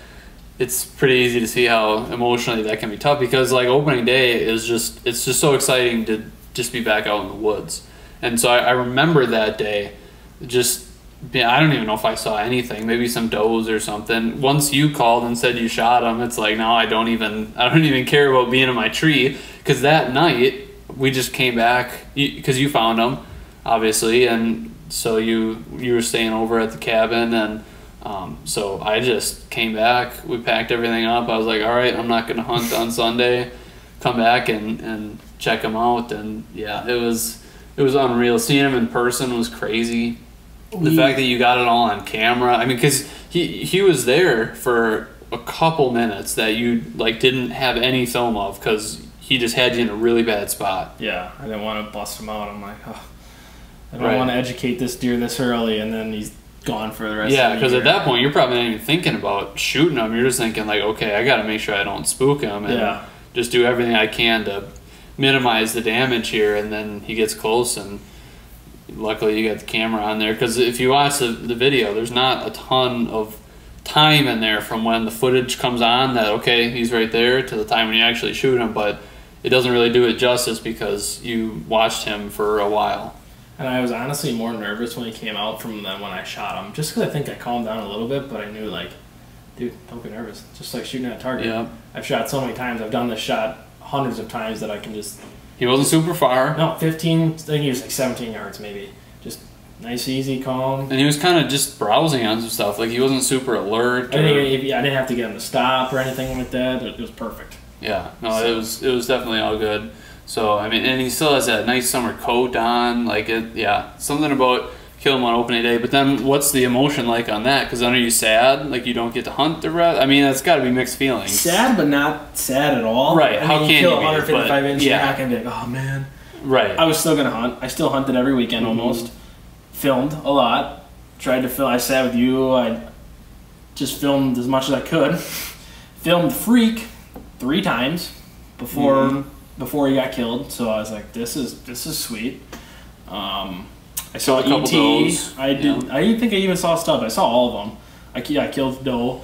it's pretty easy to see how emotionally that can be tough because like opening day is it's just so exciting to just be back out in the woods. And so I remember that day I don't even know if I saw anything, maybe some does or something. Once you called and said you shot them, it's like now I don't even care about being in my tree, because that night we just came back because you found them obviously, and so you were staying over at the cabin, and so I just came back. We packed everything up. I was like, all right, I'm not going to hunt on Sunday. Come back and check him out. And yeah, it was unreal. Seeing him in person was crazy. The fact that you got it all on camera. I mean, because he was there for a couple minutes that you like didn't have any film of because he just had you in a really bad spot. Yeah, I didn't want to bust him out. I'm like, oh, I don't want to educate this deer this early, and then he's gone for the rest of the year. Yeah, because at that point, you're probably not even thinking about shooting him. You're just thinking, like, okay, I got to make sure I don't spook him and just do everything I can to minimize the damage here. And then he gets close, and luckily you got the camera on there. Because if you watch the video, there's not a ton of time in there from when the footage comes on that, okay, he's right there, to the time when you actually shoot him. But it doesn't really do it justice because you watched him for a while. And I was honestly more nervous when he came out from than when I shot him, just because I think I calmed down a little bit, but I knew, like, dude, don't get nervous. Just like shooting at a target. Yeah. I've shot so many times. I've done this shot hundreds of times that I can just... He wasn't super far. No, 15, I think he was like 17 yards maybe. Just nice, easy, calm. And he was kind of just browsing on some stuff. Like, he wasn't super alert. I didn't have to get him to stop or anything like that. It was perfect. Yeah, no, so. It was definitely all good. So, I mean, and he still has that nice summer coat on. Like, something about kill him on opening day. But then what's the emotion like on that? Because then are you sad? Like, you don't get to hunt the rest? I mean, that's got to be mixed feelings. Sad, but not sad at all. Right, how can you kill be? 155-inch, you're not going to be like, oh, man. Right. I was still going to hunt. I still hunted every weekend almost. Filmed a lot. Tried to film. I sat with you. I just filmed as much as I could. Filmed Freak 3 times before he got killed. So I was like, this is sweet. I saw a couple does. I didn't think I even saw Stub. I saw all of them. I killed doe.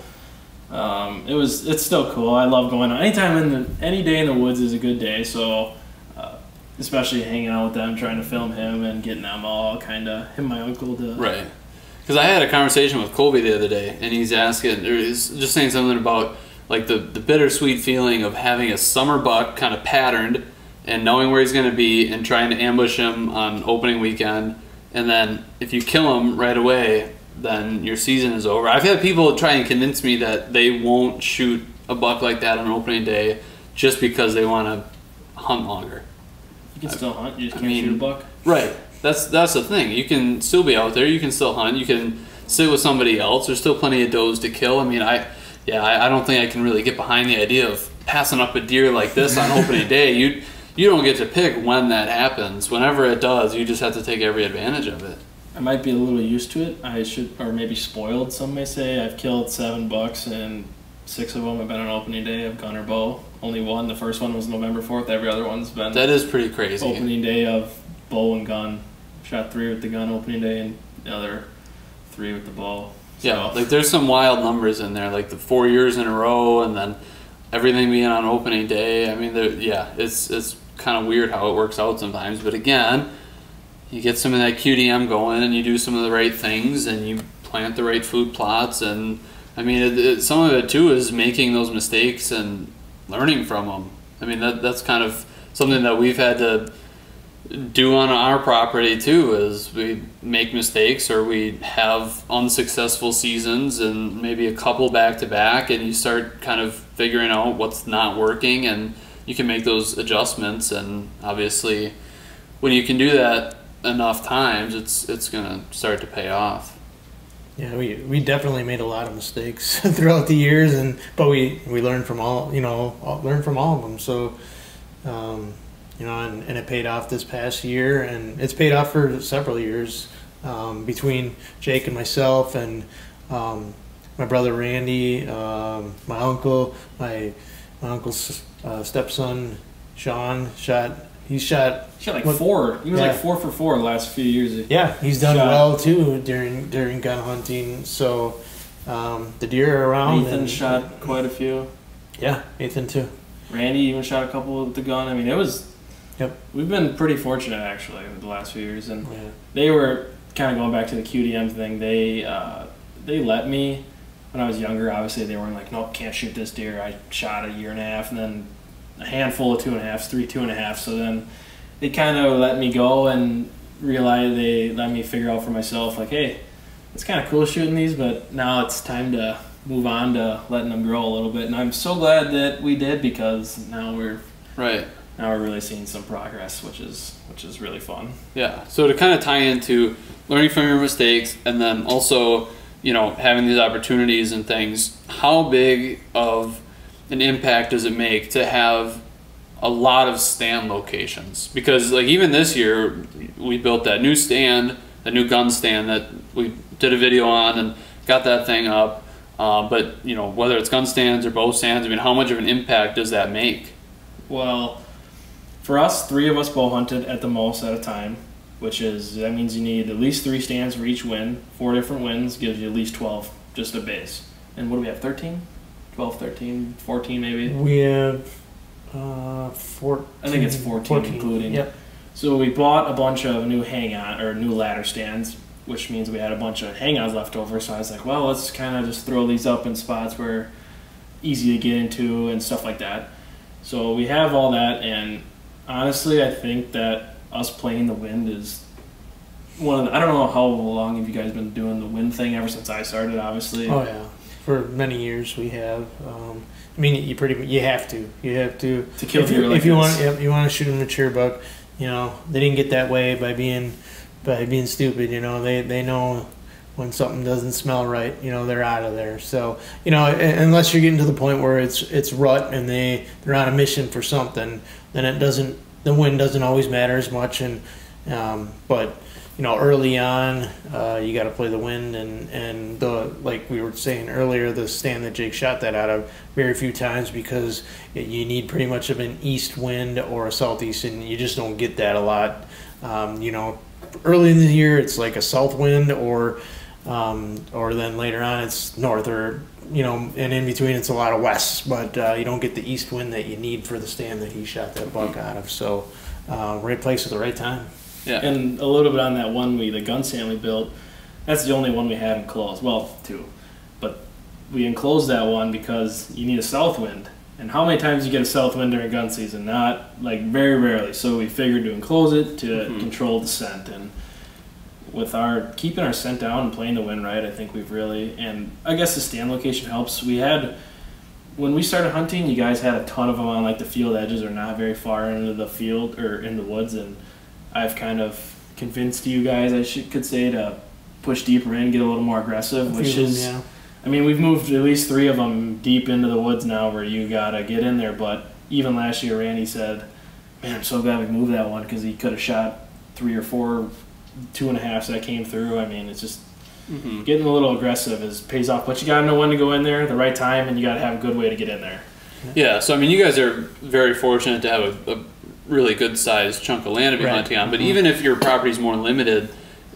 It's still cool. I love going on. Any day in the woods is a good day. So especially hanging out with them, trying to film him and getting them all kind of him, my uncle to right. Because I had a conversation with Colby the other day, and he's asking, or he's just saying something about like the bittersweet feeling of having a summer buck kind of patterned and knowing where he's going to be and trying to ambush him on opening weekend. And then if you kill him right away, then your season is over. I've had people try and convince me that they won't shoot a buck like that on opening day just because they want to hunt longer. You can still hunt. You just can't shoot a buck. Right. That's the thing. You can still be out there. You can still hunt. You can sit with somebody else. There's still plenty of does to kill. I mean, I don't think I can really get behind the idea of passing up a deer like this on opening day. You don't get to pick when that happens. Whenever it does, you just have to take every advantage of it. I might be a little used to it. I should, or maybe spoiled, some may say. I've killed 7 bucks, and 6 of them have been on opening day of gun or bow. Only one. The first one was November 4th. Every other one's been... That is pretty crazy. Opening day of bow and gun. Shot 3 with the gun opening day, and the other 3 with the bow. So. Yeah, like there's some wild numbers in there, like the 4 years in a row, and then everything being on opening day. I mean, it's kind of weird how it works out sometimes. But again, you get some of that QDM going, and you do some of the right things, and you plant the right food plots, and I mean, some of it too is making those mistakes and learning from them. I mean, that's kind of something that we've had to do on our property too, is we make mistakes or we have unsuccessful seasons and maybe a couple back to back, and you start kind of figuring out what's not working, and you can make those adjustments. And obviously when you can do that enough times, it's gonna start to pay off. Yeah, we definitely made a lot of mistakes throughout the years, but we learned from all of them. So and it paid off this past year, and it's paid off for several years between Jake and myself, and my brother Randy, my uncle, my uncle's stepson Sean He shot like 4. He was like 4 for 4 the last few years. Yeah, he's done well too during gun hunting. So the deer are around. Nathan shot quite a few. Yeah, Nathan too. Randy even shot a couple with the gun. I mean, it was. Yep. We've been pretty fortunate actually the last few years, and they were kind of going back to the QDM thing. They let me when I was younger. Obviously, they weren't like, nope, can't shoot this deer. I shot a year and a half, and then a handful of 2.5s, 3 2.5s. So then they kind of let me go and realized they let me figure out for myself, like, hey, it's kind of cool shooting these, but now it's time to move on to letting them grow a little bit. And I'm so glad that we did, because now we're now we're really seeing some progress, which is really fun. Yeah. So to kind of tie into learning from your mistakes, and then also, you know, having these opportunities and things, how big of an impact does it make to have a lot of stand locations? Because like even this year, we built that new stand, the new gun stand that we did a video on and got that thing up. But you know, whether it's gun stands or bow stands, I mean, how much of an impact does that make? Well, for us, 3 of us bow hunted at the most at a time, that means you need at least 3 stands for each wind. 4 different winds gives you at least 12, just a base. And what do we have, 13? 12, 13, 14 maybe? We have 14. I think it's 14 including. Yep. So we bought a bunch of new new ladder stands, which means we had a bunch of hang-ons left over. So I was like, well, let's kind of just throw these up in spots where easy to get into and stuff like that. So we have all that, and honestly, I think that us playing the wind is one of the, I don't know how long have you guys been doing the wind thing, ever since I started, obviously. Oh yeah, for many years we have. I mean, you have to kill deer if you want to shoot a mature buck. You know, they didn't get that way by being stupid. You know, they know when something doesn't smell right, you know, they're out of there. So, you know, unless you're getting to the point where it's rut and they're on a mission for something, then the wind doesn't always matter as much. And but you know, early on, you got to play the wind, and like we were saying earlier, the stand that Jake shot that out of very few times, because you need pretty much of an east wind or a southeast, and you just don't get that a lot. You know, early in the year it's like a south wind, or then later on it's north, or you know, and in between it's a lot of west, but you don't get the east wind that you need for the stand that he shot that buck out of. So right place at the right time. Yeah. And a little bit on that one, the gun stand we built, that's the only one we had enclosed. Well, 2. But we enclosed that one because you need a south wind. And how many times you get a south wind during gun season? Not, like, very rarely. So we figured to enclose it to control the scent. And with keeping our scent down and playing the wind right, I think we've really, and I guess the stand location helps. When we started hunting, you guys had a ton of them on like the field edges or not very far into the field or in the woods, and I've kind of convinced you guys, could say, to push deeper in, get a little more aggressive, I mean, we've moved at least 3 of them deep into the woods now where you gotta get in there. But even last year, Randy said, man, I'm so glad we moved that one, because he could have shot 3 or 4 2.5s that came through. I mean, it's just getting a little aggressive pays off, but you gotta know when to go in there, the right time, and you gotta have a good way to get in there. Yeah, so I mean, you guys are very fortunate to have a really good sized chunk of land to be hunting on. But even if your property's more limited,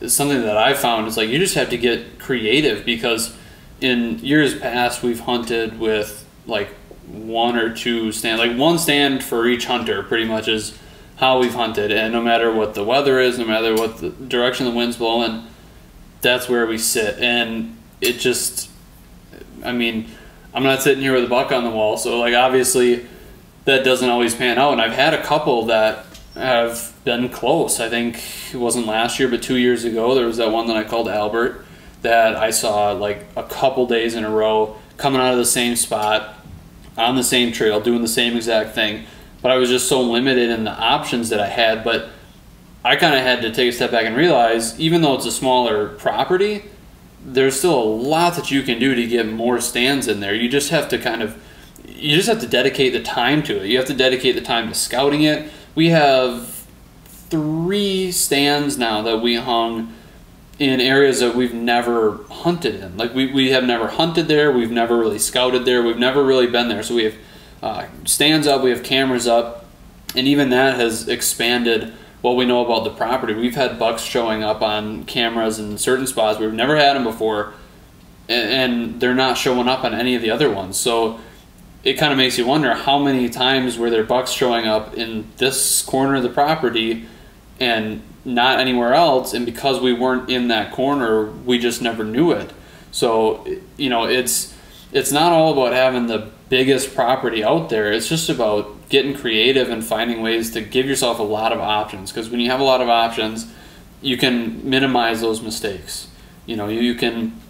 something that I found is like you just have to get creative, because in years past we've hunted with like 1 or 2 stands, like 1 stand for each hunter pretty much is how we've hunted. And no matter what the weather is, no matter what the direction the wind's blowing, that's where we sit. And it just, I mean, I'm not sitting here with a buck on the wall, so like obviously that doesn't always pan out. And I've had a couple that have been close. I think it wasn't last year, but 2 years ago, there was that one that I called Albert that I saw like a couple days in a row coming out of the same spot on the same trail doing the same exact thing. But I was just so limited in the options that I had. But I kind of had to take a step back and realize, even though it's a smaller property, there's still a lot that you can do to get more stands in there. You just have to dedicate the time to it. You have to dedicate the time to scouting it. We have 3 stands now that we hung in areas that we've never hunted in. Like we have never hunted there. We've never really scouted there. We've never really been there. So we have stands up. We have cameras up. And even that has expanded what we know about the property. We've had bucks showing up on cameras in certain spots where we've never had them before, and they're not showing up on any of the other ones. So it kind of makes you wonder, how many times were there bucks showing up in this corner of the property and not anywhere else, and because we weren't in that corner, we just never knew it. So, you know, it's not all about having the biggest property out there. It's just about getting creative and finding ways to give yourself a lot of options, because when you have a lot of options, you can minimize those mistakes. You know, you can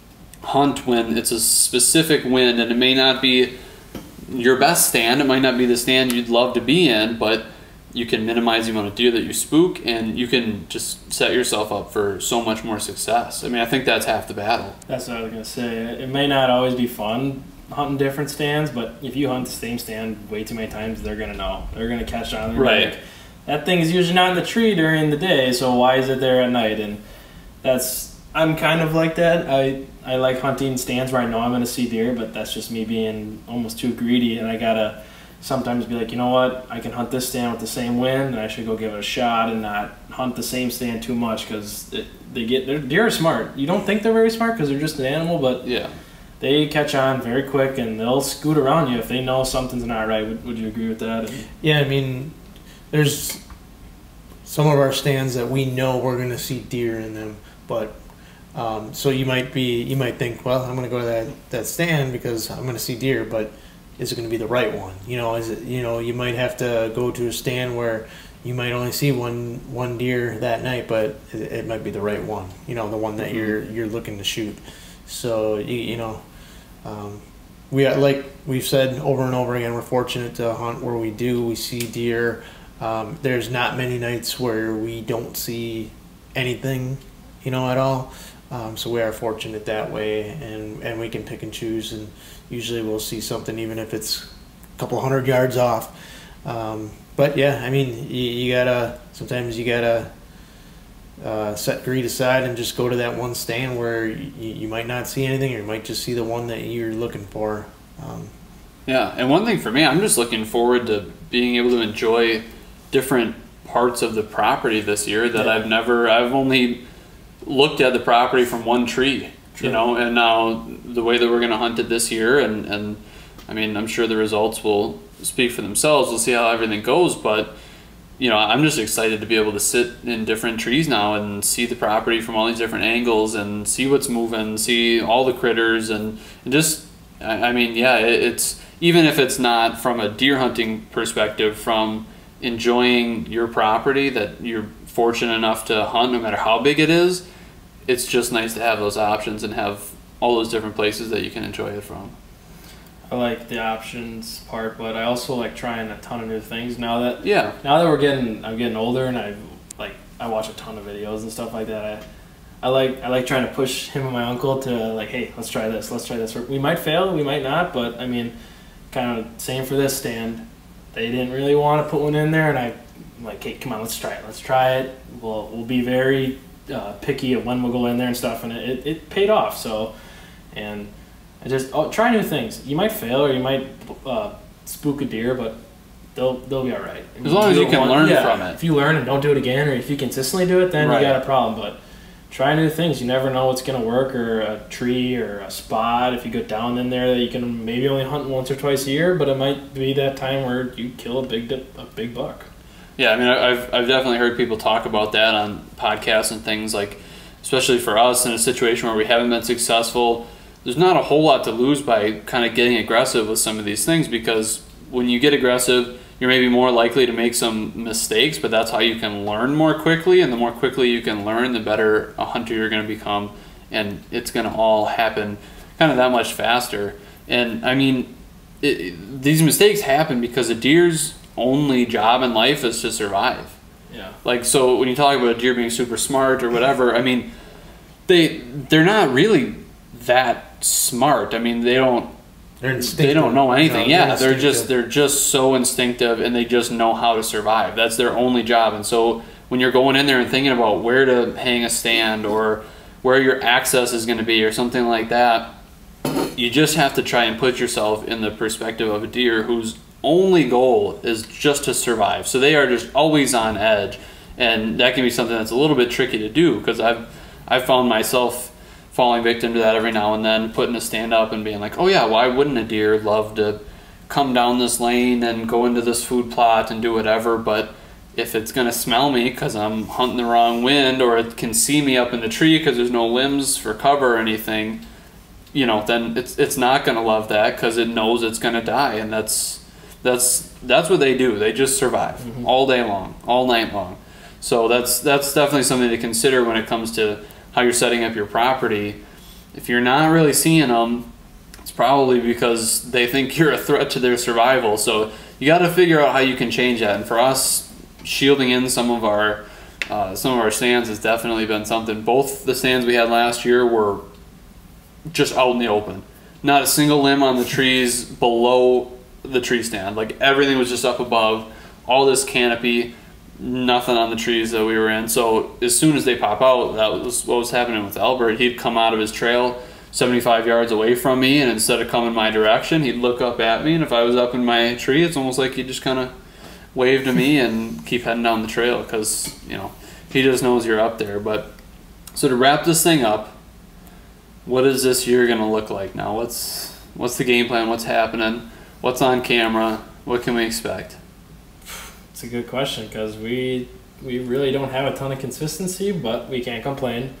hunt when it's a specific wind, and it may not be your best stand, it might not be the stand you'd love to be in, but you can minimize the amount of deer that you spook, and you can just set yourself up for so much more success. I mean, I think that's half the battle. That's what I was going to say. It may not always be fun hunting different stands, but if you hunt the same stand way too many times, they're going to know. They're going to catch on. Right. Like, that thing is usually not in the tree during the day, so why is it there at night? And I'm kind of like that. I like hunting stands where I know I'm going to see deer, but that's just me being almost too greedy, and I got to sometimes be like, you know what, I can hunt this stand with the same wind, and I should go give it a shot and not hunt the same stand too much, because deer are smart. You don't think they're very smart because they're just an animal, but yeah, they catch on very quick, and they'll scoot around you if they know something's not right. Would you agree with that? Yeah, I mean, there's some of our stands that we know we're going to see deer in them, but so you might think, well, I'm going to go to that stand because I'm going to see deer, but is it going to be the right one? Is it, you might have to go to a stand where you might only see one deer that night, but it might be the right one, the one that you're looking to shoot. So, we are, like we've said over and over again, we're fortunate to hunt where we see deer. There's not many nights where we don't see anything, at all. So we are fortunate that way, and we can pick and choose, and usually we'll see something even if it's a couple 100 yards off. But yeah, I mean, sometimes you gotta set greed aside and just go to that one stand where you might not see anything, or you might just see the one that you're looking for. Yeah, and one thing for me, I'm just looking forward to being able to enjoy different parts of the property this year that I've only looked at the property from one tree. True. And now the way that we're going to hunt it this year, and I mean, I'm sure the results will speak for themselves. We'll see how everything goes, but I'm just excited to be able to sit in different trees now and see the property from all these different angles and see what's moving, see all the critters, and just, I mean, yeah, it's, even if it's not from a deer hunting perspective, from enjoying your property that you're fortunate enough to hunt, no matter how big it is, it's just nice to have those options and have all those different places that you can enjoy it from. I like the options part, but I also like trying a ton of new things now that I'm getting older, and I watch a ton of videos and stuff like that. I like trying to push him and my uncle to, like, hey, let's try this. We might fail, we might not, but I mean, kind of same for this stand. They didn't really want to put one in there, and I'm like, hey, come on, let's try it. We'll be very picky of when we'll go in there and stuff, and it paid off. So, and I just try new things. You might fail, or you might spook a deer, but they'll be all right. As long as you can learn from it. If you learn and don't do it again, or if you consistently do it, then you got a problem. But try new things. You never know what's going to work, or a tree or a spot. If you go down in there that you can maybe only hunt once or twice a year, but it might be that time where you kill a big buck. Yeah, I mean, I've definitely heard people talk about that on podcasts and things, like, especially for us in a situation where we haven't been successful, there's not a whole lot to lose by kind of getting aggressive with some of these things, because when you get aggressive, you're maybe more likely to make some mistakes, but that's how you can learn more quickly, and the more quickly you can learn, the better a hunter you're going to become, and it's going to all happen kind of that much faster. And I mean, these mistakes happen because a deer's only job in life is to survive. Yeah. Like, so when you talk about a deer being super smart or whatever, I mean, they're not really that smart. I mean, they don't know anything. No, they're just so instinctive, and they just know how to survive. That's their only job. And so when you're going in there and thinking about where to hang a stand, or where your access is going to be, or something like that, you just have to try and put yourself in the perspective of a deer whose only goal is just to survive. So they are just always on edge, and that can be something that's a little bit tricky to do, because I've found myself falling victim to that every now and then, putting a stand up and being like, oh yeah, why wouldn't a deer love to come down this lane and go into this food plot and do whatever, but if it's going to smell me because I'm hunting the wrong wind, or it can see me up in the tree because there's no limbs for cover or anything, then it's not going to love that, because it knows it's going to die. And that's what they do. They just survive all day long, all night long. So that's definitely something to consider when it comes to how you're setting up your property. If you're not really seeing them, it's probably because they think you're a threat to their survival. So you got to figure out how you can change that. And for us, shielding in some of our stands has definitely been something. Both the stands we had last year were just out in the open. Not a single limb on the trees below the tree stand. Like everything was just up above, all this canopy, nothing on the trees that we were in. So as soon as they pop out, that was what was happening with Albert. He'd come out of his trail 75 yards away from me, and instead of coming my direction, he'd look up at me, and if I was up in my tree, it's almost like he'd just kind of wave to me and keep heading down the trail, because, you know, he just knows you're up there. But so to wrap this thing up, what is this year going to look like now? What's the game plan? What's happening? What's on camera? What can we expect? It's a good question, because we really don't have a ton of consistency, but we can't complain.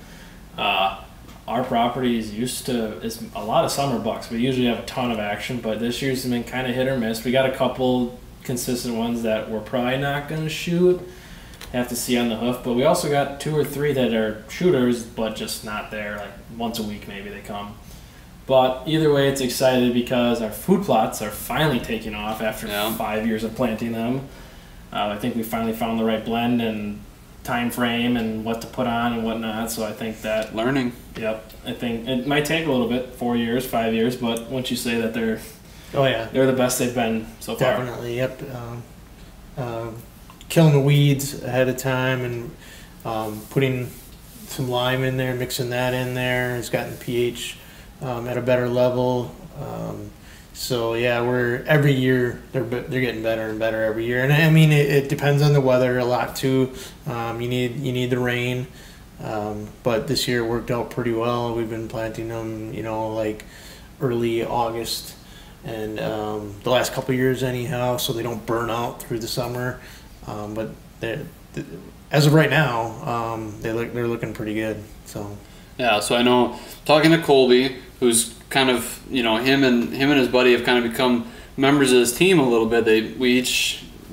Our property is a lot of summer bucks. We usually have a ton of action, but this year's been kind of hit or miss. We got a couple consistent ones that we're probably not going to shoot. Have to see on the hoof, but we also got 2 or 3 that are shooters, but just not there. Like once a week, maybe they come. But either way, it's excited because our food plots are finally taking off after 5 years of planting them. I think we finally found the right blend and time frame and what to put on and whatnot. So I think that learning. Yep, I think it might take a little bit, 4 years, 5 years, but once you say that they're the best they've been so far. Definitely, yep. Killing the weeds ahead of time and putting some lime in there, mixing that in there. It's gotten pH at a better level. So yeah, every year they're getting better and better every year. And I mean, it depends on the weather a lot too. You need the rain, but this year worked out pretty well. We've been planting them, like early August, and the last couple of years anyhow, so they don't burn out through the summer. But as of right now, they're looking pretty good. So yeah, so I know talking to Colby, who's kind of, him and his buddy have kind of become members of his team a little bit. We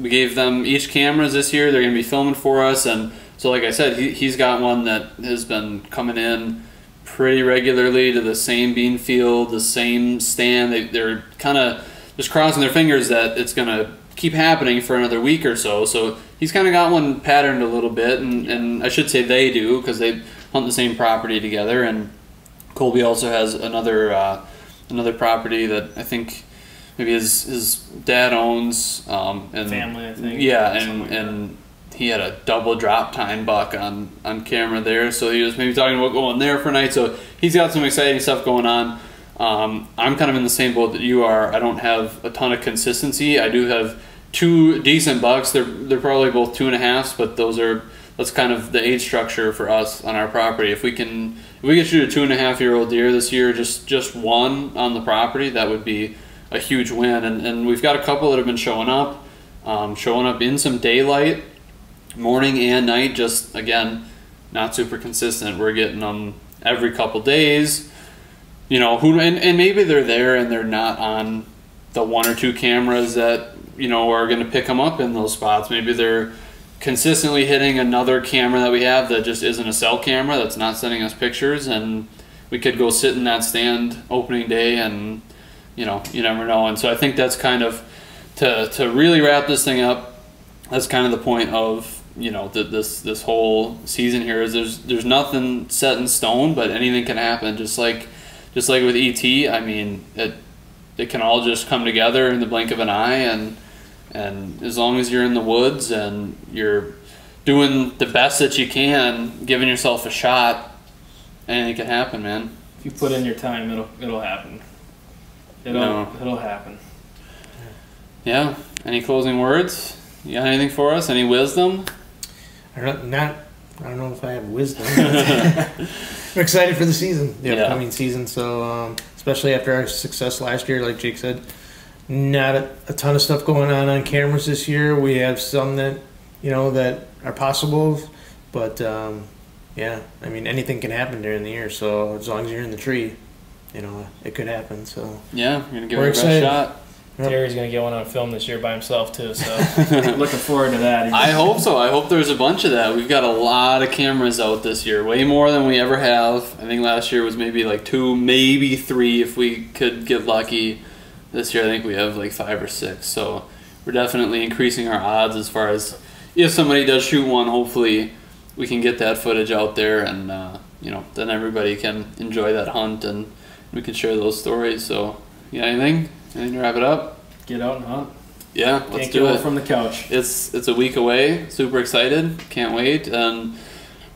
gave them each cameras this year. They're going to be filming for us, and so like I said, he's got one that has been coming in pretty regularly to the same bean field, the same stand. They're kind of just crossing their fingers that it's going to keep happening for another week or so. So he's kind of got one patterned a little bit, and I should say they do, because they hunt the same property together. And Colby also has another property that I think maybe his dad owns. And family, I think. Yeah, and he had a double drop tine buck on camera there, so he was maybe talking about going there for a night. So he's got some exciting stuff going on. I'm kind of in the same boat that you are. I don't have a ton of consistency. I do have 2 decent bucks. They're probably both 2.5s, but that's kind of the age structure for us on our property. If we can shoot a 2.5-year-old deer this year, just one on the property, that would be a huge win. And we've got a couple that have been showing up in some daylight, morning and night. Just again, not super consistent. We're getting them every couple days. And maybe they're there and they're not on the 1 or 2 cameras that are going to pick them up in those spots. Maybe they're consistently hitting another camera that we have that just isn't a cell camera, that's not sending us pictures, and we could go sit in that stand opening day, and you never know. And so I think that's kind of to really wrap this thing up. That's kind of the point of this whole season here, is there's nothing set in stone, but anything can happen. Just like with ET, I mean, it can all just come together in the blink of an eye, and as long as you're in the woods and you're doing the best that you can, giving yourself a shot, anything can happen, man. If you put in your time, it'll happen. It'll happen. Yeah. Any closing words? You got anything for us? Any wisdom? I don't know if I have wisdom. I'm excited for the season, the upcoming season. So, especially after our success last year, like Jake said, not a ton of stuff going on cameras this year. We have some that that are possible, but I mean, anything can happen during the year. So as long as you're in the tree, it could happen. So yeah, we're gonna give it our best shot. Terry's going to get one on film this year by himself too, so looking forward to that. I hope so. I hope there's a bunch of that. We've got a lot of cameras out this year, way more than we ever have. I think last year was maybe like 2, maybe 3 if we could get lucky. This year I think we have like 5 or 6, so we're definitely increasing our odds as far as if somebody does shoot one, hopefully we can get that footage out there, and you know, then everybody can enjoy that hunt and we can share those stories. So, you got anything to wrap it up? Get out and hunt. Yeah, let's do it. From the couch. It's a week away. Super excited. Can't wait. And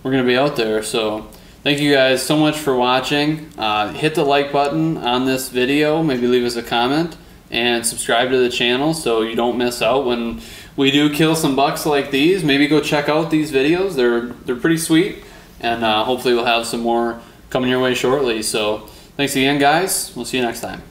we're going to be out there. So thank you guys so much for watching. Hit the like button on this video. Maybe leave us a comment. And subscribe to the channel so you don't miss out when we do kill some bucks like these. Maybe go check out these videos. They're pretty sweet. And hopefully we'll have some more coming your way shortly. So thanks again, guys. We'll see you next time.